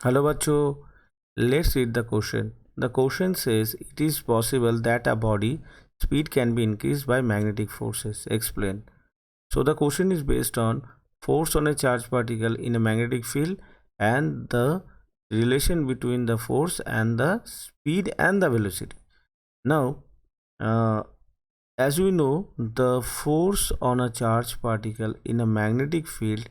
Hello, Bacho. Let's read the question. The question says it is possible that a body speed can be increased by magnetic forces. Explain. So the question is based on force on a charged particle in a magnetic field and the relation between the force and the speed and the velocity. Now, uh, as we know, the force on a charged particle in a magnetic field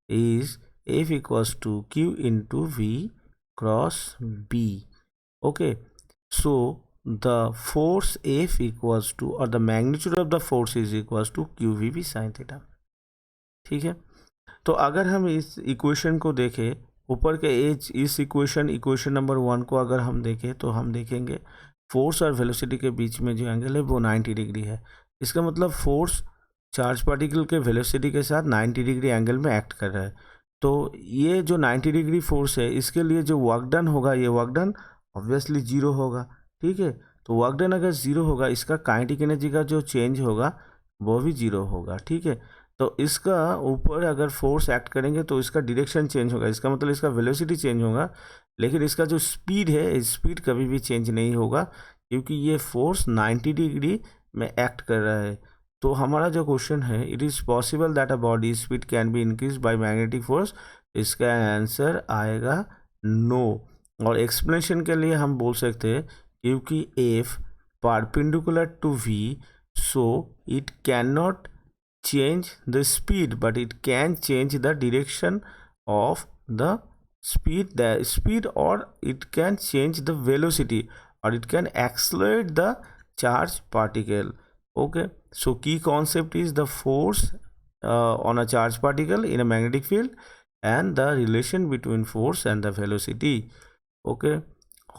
is F equals to Q into V cross B. Okay, so the force F equals to, or the magnitude of the force is equals to QVB sin theta. ठीक है, तो अगर हम इस equation को देखें, ऊपर के इस इक्वेशन नंबर 1 को अगर हम देखें तो हम देखेंगे फोर्स और वेलोसिटी के बीच में जो एंगल है वो 90 डिग्री है. इसका मतलब फोर्स चार्ज पार्टिकल के वेलोसिटी के साथ 90 डिग्री एंगल में एक्ट कर रहा है. तो ये जो 90 डिग्री फोर्स है, इसके लिए जो वर्क डन होगा, ये वर्क डन ऑब्वियसली जीरो होगा. ठीक है, तो वर्क डन अगर जीरो होगा, इसका काइनेटिक एनर्जी का जो चेंज होगा वो भी जीरो होगा. ठीक है, तो इसका ऊपर अगर फोर्स एक्ट करेंगे तो इसका डायरेक्शन चेंज होगा, इसका मतलब इसका वेलोसिटी चेंज होगा, लेकिन इसका जो स्पीड है, स्पीड कभी भी चेंज नहीं होगा क्योंकि ये फोर्स 90 डिग्री में एक्ट कर रहा है. तो हमारा जो क्वेश्चन है, it is possible that a body speed can be increase by magnetic force. इसका आंसर आएगा नो. और एक्सप्लेनेशन के लिए हम बोल सकते हैं क्योंकि F perpendicular to V, so it can not change the speed, but it can change the direction of the speed, or it can change the velocity, or it can accelerate the charged particle. Okay, so key concept is the force on a charged particle in a magnetic field and the relation between force and the velocity. Okay,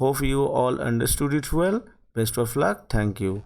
hope you all understood it well. Best of luck. Thank you.